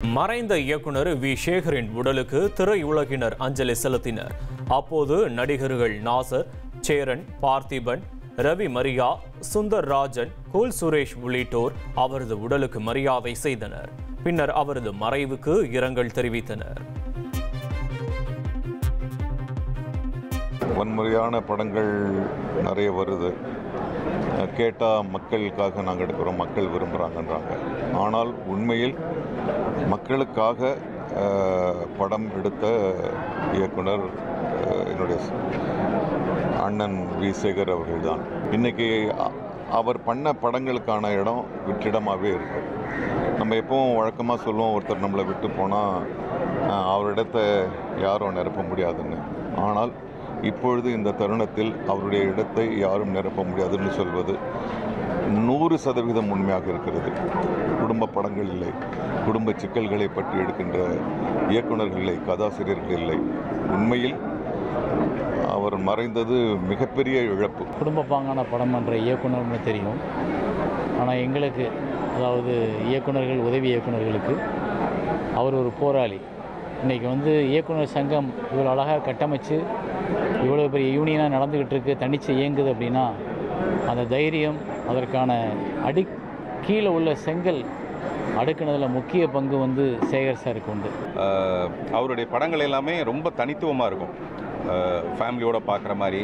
மறைந்த இயக்குனர் வி சேகரின் உடலுக்கு திரையுலகினர் அஞ்சலி செலுத்தினர். அப்போது நடிகர்கள் நாசர், சேரன், பார்த்திபன், ரவி மரியா, சுந்தர் ராஜன், கூல் சுரேஷ் உள்ளிட்டோர் அவரது உடலுக்கு மரியாதை செய்தனர். பின்னர் அவரது மறைவுக்கு இரங்கல் தெரிவித்தனர். வன்முறையான படங்கள் நிறைய வருது. கேட்டால் மக்களுக்காக நாங்கள் எடுக்கிறோம், மக்கள் விரும்புகிறாங்கன்றாங்க. ஆனால் உண்மையில் மக்களுக்காக படம் எடுத்த இயக்குனர் என்னுடைய அண்ணன் வி சேகர் அவர்கள்தான். இன்றைக்கி அவர் பண்ண படங்களுக்கான இடம் வெற்றிடமாகவே இருக்கு. நம்ம எப்பவும் வழக்கமாக சொல்லுவோம், ஒருத்தர் நம்மளை விட்டு போனால் அவரிடத்தை யாரும் நிரப்ப முடியாதுன்னு. ஆனால் இப்பொழுது இந்த தருணத்தில் அவருடைய இடத்தை யாரும் நிரப்ப முடியாதுன்னு சொல்வது 100% உண்மையாக இருக்கிறது. குடும்ப படங்கள் இல்லை, குடும்ப சிக்கல்களை பற்றி எடுக்கின்ற இயக்குநர்கள் இல்லை, கதாசிரியர்கள் இல்லை. உண்மையில் அவர் மறைந்தது மிகப்பெரிய இழப்பு. குடும்ப பாங்கான படம் என்ற இயக்குனர்னு தெரியும். ஆனால் எங்களுக்கு, அதாவது இயக்குநர்கள், உதவி இயக்குநர்களுக்கு அவர் ஒரு போராளி. இன்றைக்கி இயக்குனர் சங்கம் இவ்வளோ அழகாக கட்டமைச்சு இவ்வளோ பெரிய யூனியனாக நடந்துக்கிட்டு இருக்கு, தனிச்சு இயங்குது அப்படின்னா அந்த தைரியம், அதற்கான கீழே உள்ள செங்கல் அடுக்குனதில் முக்கிய பங்கு சேகர் சாருக்கு உண்டு. அவருடைய படங்கள் எல்லாமே ரொம்ப தனித்துவமாக இருக்கும். ஃபேமிலியோடு பார்க்குற மாதிரி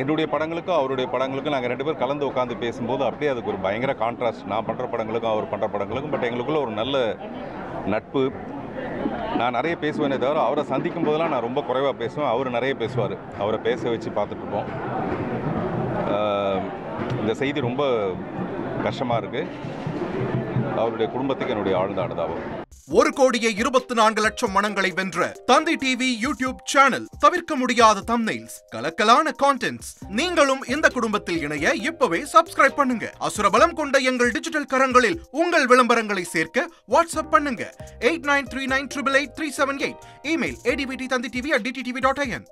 என்னுடைய படங்களுக்கும் அவருடைய படங்களுக்கும் நாங்கள் 2 பேர் கலந்து உட்காந்து பேசும்போது அப்படியே அதுக்கு ஒரு பயங்கர கான்ட்ராஸ்ட். நான் பண்ணுற படங்களுக்கும் அவர் பண்ணுற படங்களுக்கும். பட் எங்களுக்குள்ள ஒரு நல்ல நட்பு. நான் நிறைய பேசுவேனே தவிர அவரை சந்திக்கும் போதெல்லாம் நான் ரொம்ப குறைவாக பேசுவேன். அவர் நிறைய பேசுவார். அவரை பேச வச்சு பார்த்துட்ருப்போம். இந்த செய்தி ரொம்ப கஷ்டமாக இருக்குது. அவருடைய குடும்பத்துக்கு என்னுடைய ஆழ்ந்த அனுதாபம். 1,24,00,000 மனங்களை வென்ற தந்தி டிவி யூடியூப் சேனல். தவிர்க்க முடியாத தம்ப்நெயில்ஸ், கலக்கலான கான்டென்ட்ஸ். நீங்களும் இந்த குடும்பத்தில் இணைய இப்பவே சப்ஸ்கிரைப் பண்ணுங்க. அசுரபலம் கொண்ட எங்கள் டிஜிட்டல் கரங்களில் உங்கள் விளம்பரங்களை சேர்க்க வாட்ஸ்அப் பண்ணுங்க. 8939888378. Email advttanditv@dttv.in.